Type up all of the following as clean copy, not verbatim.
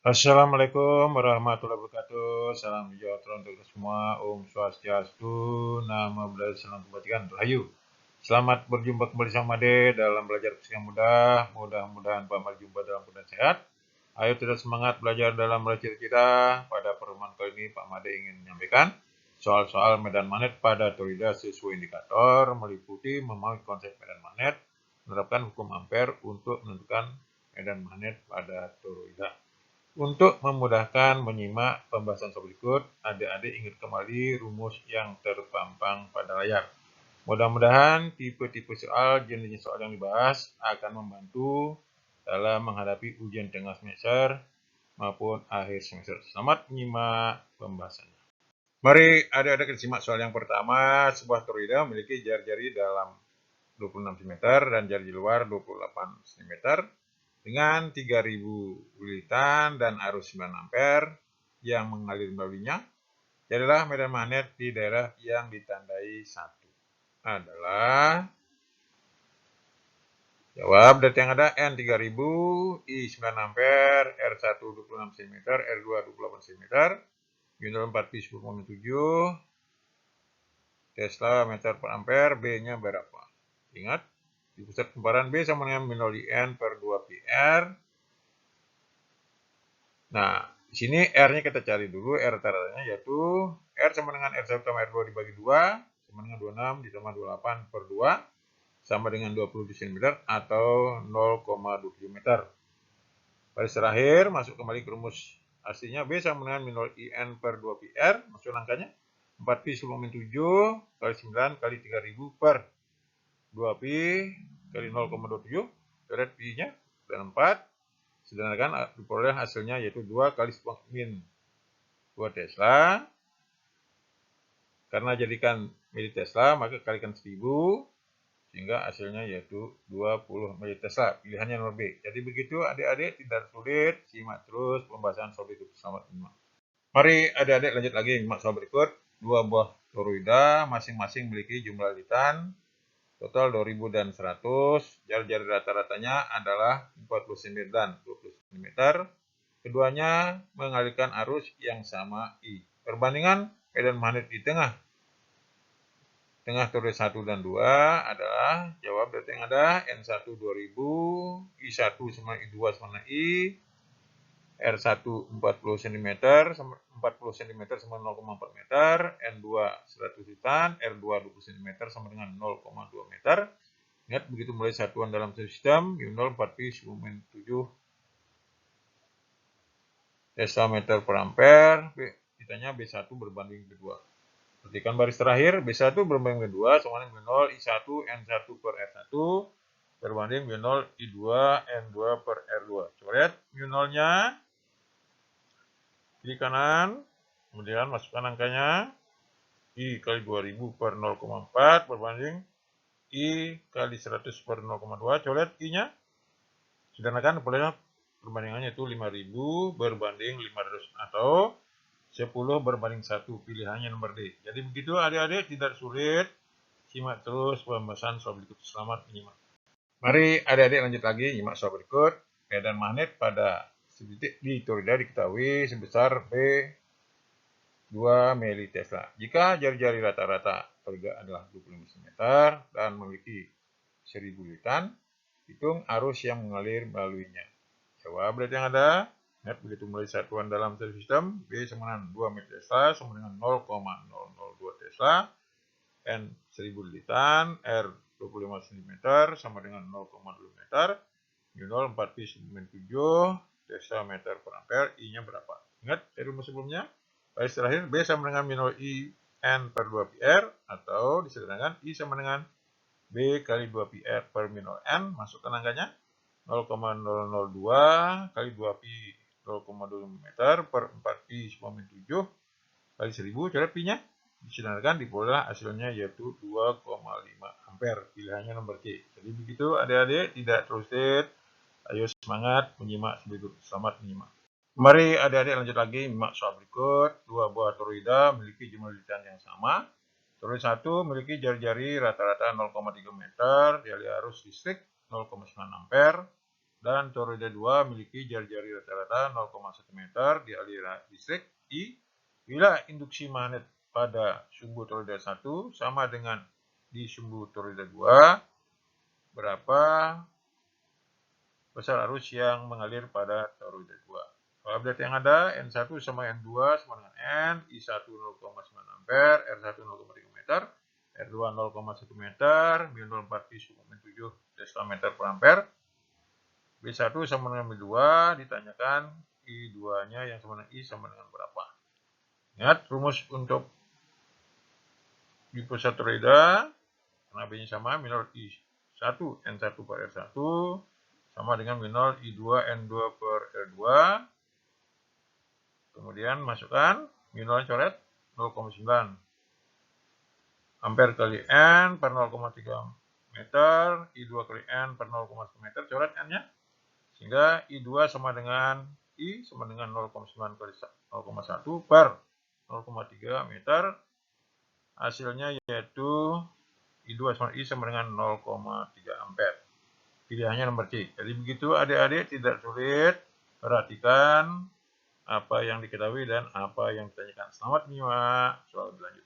Assalamualaikum warahmatullahi wabarakatuh. Salam sejahtera untuk kita semua. Om Swastiastu, Namo Buddhaya, Salam Kebajikan, Rahayu. Selamat berjumpa kembali sama Ade dalam belajar fisika yang mudah. Mudah-mudahan Pak Mal jumpa dalam keadaan sehat. Ayo kita semangat belajar dalam belajar kita. Pada pertemuan kali ini Pak Made ingin menyampaikan soal-soal medan magnet pada toroida sesuai indikator meliputi memahami konsep medan magnet, menerapkan hukum Ampere untuk menentukan medan magnet pada toroida. Untuk memudahkan menyimak pembahasan soal berikut, adik-adik ingat kembali rumus yang terpampang pada layar. Mudah-mudahan tipe-tipe soal, jenis soal yang dibahas akan membantu dalam menghadapi ujian tengah semester maupun akhir semester. Selamat menyimak pembahasannya. Mari adik-adik disimak soal yang pertama. Sebuah toroida memiliki jari-jari dalam 26 cm dan jari luar 28 cm dengan 3000 lilitan dan arus 9 ampere yang mengalir melaluinya. Jadilah medan magnet di daerah yang ditandai 1 adalah jawab data yang ada N 3000, I 9 ampere, R1 26 cm, R2 28 cm, U0 4 pi 10,7 Tesla meter per ampere, B-nya berapa? Ingat, di pusat kumparan B sama dengan minol IN per 2 pi R. Nah, di sini R-nya kita cari dulu, R rata-ratanya yaitu R sama dengan R1 tambah R2 dibagi 2, sama dengan 26 ditambah 28 per 2, sama dengan 20 cm atau 0,27 meter. Baris terakhir, masuk kembali ke rumus aslinya, B sama dengan minol IN per 2 pi R, masuk angkanya 4 pi 10,7 kali 9 kali 3000 per 2 pi kali 0,27, coret pi-nya dan 4, sedangkan diperoleh hasilnya yaitu 2 kali 10 2 Tesla. Karena jadikan mili Tesla, maka kalikan 1000, sehingga hasilnya yaitu 20 mili Tesla. Pilihannya nomor B. Jadi begitu adik-adik, tidak sulit, simak terus pembahasan soal berikut. Selamat menyimak. Mari adik-adik lanjut lagi menyimak soal berikut. Dua buah toroida masing-masing memiliki jumlah lilitan total 2000 dan 100. Jari-jari rata-ratanya adalah 40 cm dan 20 cm. Keduanya mengalirkan arus yang sama I. Perbandingan medan magnet di tengah toroida 1 dan 2 adalah, jawab data yang ada, N1 2000, I1 sama I2 sama I, R1 40 cm, 40 cm sama 0,4 meter, N2 100 lilitan, R2 20 cm sama dengan 0,2 meter. Ingat, begitu mulai satuan dalam satu sistem, U0 4 pi 10,7 Tesla meter per ampere, ditanya B1 berbanding B2. Perhatikan baris terakhir, B1 berbanding B2 sama dengan B0 I1 N1 per R1 berbanding B0 I2 N2 per R2. Coret U0-nya, kiri kanan, kemudian masukkan angkanya, I kali 2000 per 0,4 berbanding I kali 100 per 0,2, coret I-nya, sedangkan perbandingannya itu 5000 berbanding 500 atau 10 berbanding 1, pilihannya nomor D. Jadi begitu adik-adik, tidak sulit, simak terus pembahasan soal berikut. Selamat menyimak. Mari adik-adik lanjut lagi nyimak soal berikut. Medan magnet pada titik di toroida diketahui sebesar B 2 mili Tesla. Jika jari-jari rata-rata toroida adalah 25 cm dan memiliki 1000 lilitan, hitung arus yang mengalir melaluinya. Jawab berarti yang ada. Net begitu mulai satuan dalam satu sistem, B sama dengan 2 mili Tesla sama dengan 0,002 Tesla, N 1000 lilitan, R 25 cm sama dengan 0,2 meter, U0 4 pi 9,7 Tesla meter per ampere, I-nya berapa? Ingat dari rumus sebelumnya? Baris terakhir, B sama dengan minol I N per 2 pi R, atau disederhanakan I sama dengan B kali 2 pi R per minol N, masukkan angkanya 0,002 kali 2 pi 0,2 meter per 4 pi 10,7 kali 1000, coret pi-nya, disederhanakan diperoleh hasilnya yaitu 2,5 ampere. Pilihannya nomor C. Jadi begitu adik-adik, tidak terusir. Ayo semangat menyimak berikut. Selamat menyimak. Mari adik-adik lanjut lagi menyimak soal berikut. Dua buah toroida memiliki jumlah lilitan yang sama. Toroida 1 memiliki jari-jari rata-rata 0,3 meter, dialiri arus listrik 0,9 ampere. dan toroida 2 memiliki jari-jari rata-rata 0,1 meter di aliran listrik I bila induksi magnet pada sumbu toroida 1 sama dengan di sumbu toroida 2, berapa besar arus yang mengalir pada toroida 2. Kalau update yang ada, N1 sama N2 sama dengan N, I1 0,9 ampere, R1 0,3 meter, R2 0,1 meter, μ0 4 pi 7 Tesla meter per ampere. B1 sama dengan B2, ditanyakan I2-nya yang sama dengan I sama dengan berapa. Ingat rumus untuk di pusat toroida, karena B-nya sama, μ0 I1 N1 per R1 sama dengan μ0 I2 N2 per R2. Kemudian masukkan μ0 coret 0,9 ampere kali N per 0,3 meter, I2 kali N per 0,1 meter, coret N-nya. Sehingga I2 sama dengan I sama dengan 0,9 kali 0,1 per 0,3 meter. Hasilnya yaitu I2 sama I sama dengan 0,3 ampere. Pilihannya nomor C. Jadi begitu adik-adik, tidak sulit. Perhatikan apa yang diketahui dan apa yang ditanyakan. Selamat menyimak soal berlanjut.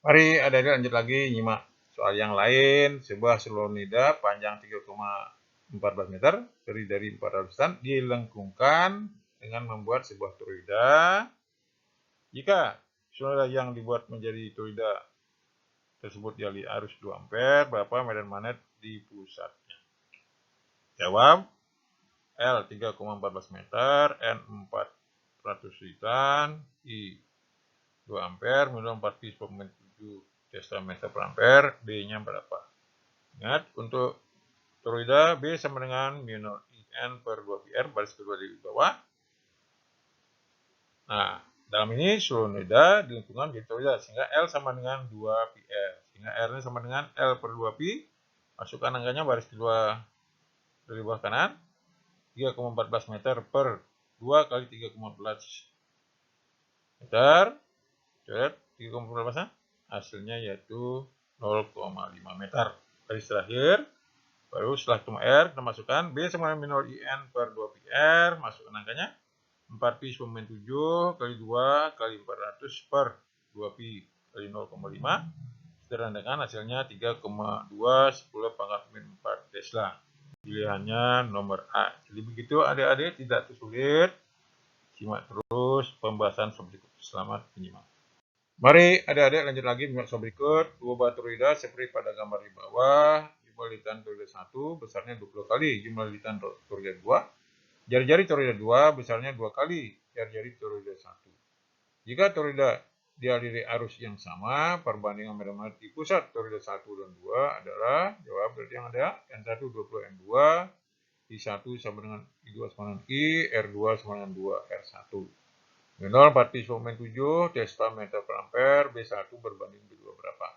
Mari adik-adik lanjut lagi nyimak soal yang lain. Sebuah solenoida panjang 3,14 meter terdiri dari 4 lapisan dilengkungkan dengan membuat sebuah toroida. Jika solenoida yang dibuat menjadi toroida tersebut dialiri arus 2 ampere, berapa medan magnet di pusatnya? Jawab, L 3,14 meter, N 400 litan, I 2 ampere, μ 4 pi 10 Tesla meter per ampere, B-nya berapa? Ingat, untuk toroida B sama dengan μ0 IN per 2 PR, baris kedua di bawah. Nah, dalam ini solenoida di lingkungan jadi toroida, sehingga L sama dengan 2 PR. Sehingga R-nya sama dengan L per 2 pi. Masukkan angkanya baris kedua dari bawah kanan. 3,14 meter per 2 kali 3,14 meter. Coret 3,14, hasilnya yaitu 0,5 meter. Garis terakhir, baru setelah ketemu R, kita masukkan B sama dengan μ0 IN per 2 pi R, masukkan angkanya 4 pi 10 kali 2 kali 400 per 2 pi kali 0,5, sederhanakan hasilnya 3,2 10 pangkat min 4 Tesla. Pilihannya nomor A. Jadi begitu adik-adik, tidak sulit. Simak terus pembahasan berikut. Selamat menyimak. Mari adik-adik lanjut lagi menyimak soal berikut. Dua buah toroida seperti pada gambar di bawah. Jumlah lilitan toroida 1 besarnya 20 kali jumlah lilitan toroida 2. Jari-jari toroida 2 besarnya 2 kali jari-jari toroida 1. Jika toroida dialiri arus yang sama, perbandingan medan magnet di pusat toroida 1 dan 2 adalah, jawab berarti yang ada, N1 20 N2, I1 sama dengan I2 sama dengan I, R2 sama dengan 2 R1. μ0 4 pi 10 Tesla meter per ampere, B1 berbanding B2 berapa?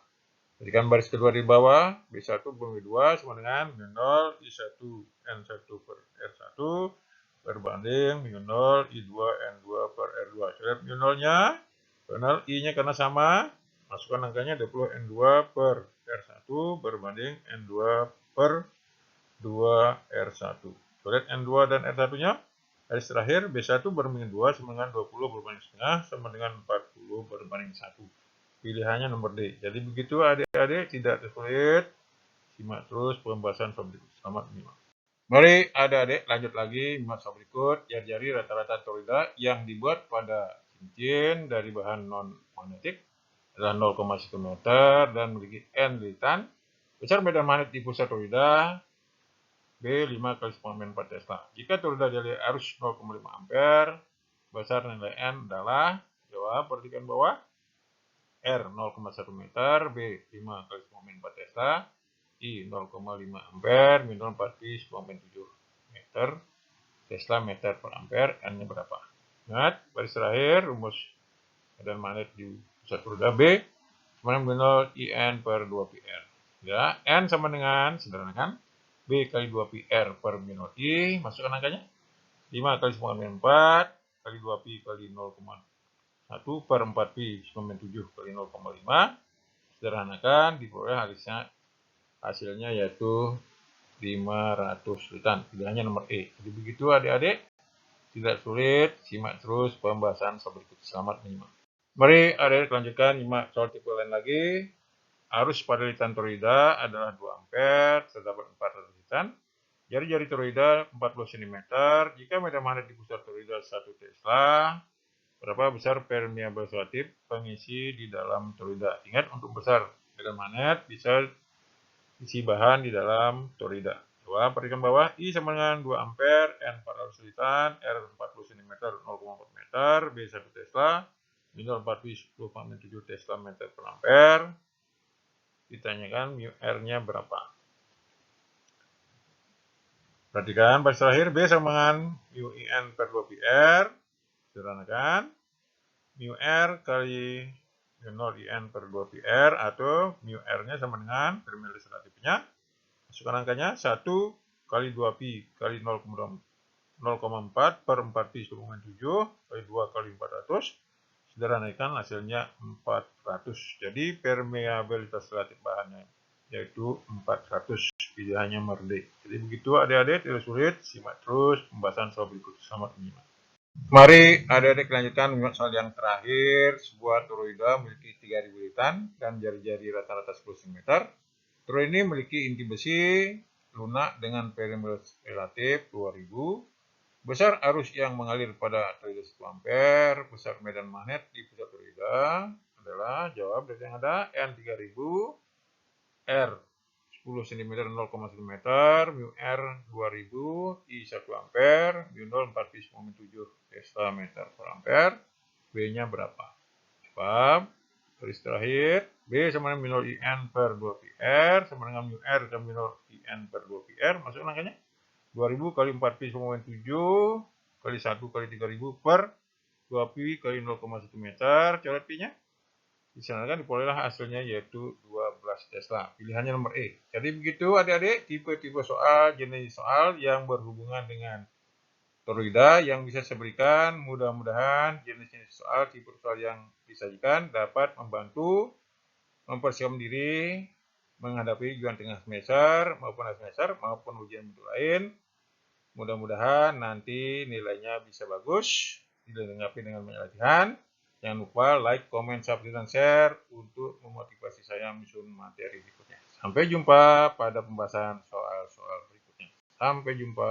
Jadikan baris kedua di bawah, B1 berbanding B2 sama dengan μ0 I1 N1 per R1 berbanding μ0 I2 N2 per R2. Coret μ0-nya, benar I-nya karena sama, masukkan angkanya 20 N2 per R1 berbanding N2 per 2 R1. Coret N2 dan R1-nya. Garis terakhir, B1 berbanding 2 sama dengan 20 berbanding setengah sama dengan 40 berbanding 1. Pilihannya nomor D. Jadi begitu adik-adik, tidak sulit. Simak terus pembahasan soal berikut. Selamat menyimak. Mari adik-adik lanjut lagi menyimak soal berikut. Jari-jari rata-rata toroida yang dibuat pada cincin dari bahan non-magnetik adalah 0,1 meter dan memiliki N lilitan. Besar medan magnet di pusat toroida B 5 kali 10 4 Tesla. Jika toroida dialiri arus 0,5 ampere, besar nilai N adalah, jawab perhatikan bawah, R 0,1 meter, B 5 kali 10 4 Tesla, I 0,5 ampere, μ 4 pi 10 7 meter, Tesla meter per ampere, N-nya berapa? Ingat, baris terakhir, rumus medan magnet di pusat toroida B sama dengan IN per 2 pi R. Ya, N sama dengan, sederhanakan, B kali 2 pi R per μ0 I, masukkan angkanya 5 kali 10 4 kali 2 pi kali 0,1 per 4 pi 10 7 kali 0,5, sederhanakan, diperoleh hasilnya yaitu 500 sulitan. Pilihannya nomor E. Jadi begitu adik-adik, tidak sulit, simak terus pembahasan soal berikut. Selamat menyimak. Mari adik-adik lanjutkan, nyimak soal tipe lain lagi. Arus pada lilitan toroida adalah 2 ampere, terdapat 400 lilitan. Jari-jari toroida 40 cm. Jika medan magnet di pusat toroida 1 Tesla, berapa besar permeabel selotip pengisi di dalam toroida? Ingat, untuk besar medan magnet bisa isi bahan di dalam toroida. Jawab, perhatikan bawah. I sama dengan 2 ampere, N 400 lilitan, R 40 cm 0,4 meter, B 1 Tesla, minus 4 pi 10,7 Tesla meter per ampere. Ditanyakan mu R-nya berapa. Perhatikan baris terakhir, B sama dengan mu IN per 2 pi R. Sederhanakan. Mu R kali mu 0 IN per 2 pi R, atau mu R-nya sama dengan permeabel relatifnya. Masukkan angkanya 1 kali 2 pi kali 0,4 per 4 pi 10,7 kali 2 kali 400. Sederhanakan hasilnya 400. Jadi permeabilitas relatif bahannya yaitu 400. Pilihannya merdek. Jadi begitu adik-adik, tidak sulit, simak terus pembahasan soal berikut. Selamat menyimak. Mari adik-adik lanjutkan menyimak soal yang terakhir. Sebuah toroida memiliki 3000 lilitan dan jari-jari rata-rata 10 cm. Toroida ini memiliki inti besi lunak dengan permeabel relatif 2000. Besar arus yang mengalir pada toroida 1 ampere, besar medan magnet di pusat toroida adalah, jawab dari yang ada, N 3000, R 10 cm 0,1 meter, mu R 2000, I 1 ampere, mu 0 4 pi 10,7 Tesla meter per ampere. B-nya berapa? Jawab. Garis terakhir, B sama dengan mu 0 IN per 2 pi R sama dengan mu R kali mu 0 IN per 2 pi R. Masuk angkanya 2000 kali 4 pi 10,7 kali 1 kali 3000 per 2 pi kali 0,1 meter. Coret pi-nya. Disarankan diperolehlah hasilnya yaitu 12 Tesla. Pilihannya nomor E. Jadi begitu adik-adik, tipe-tipe soal, jenis soal yang berhubungan dengan toroida yang bisa saya berikan. Mudah-mudahan jenis-jenis soal, tipe soal yang disajikan dapat membantu mempersiapkan diri menghadapi ujian tengah semester maupun akhir semester maupun ujian bentuk lain. Mudah-mudahan nanti nilainya bisa bagus, dilengkapi dengan banyak latihan. Jangan lupa like, comment, subscribe, dan share untuk memotivasi saya menyusun materi berikutnya. Sampai jumpa pada pembahasan soal-soal berikutnya. Sampai jumpa.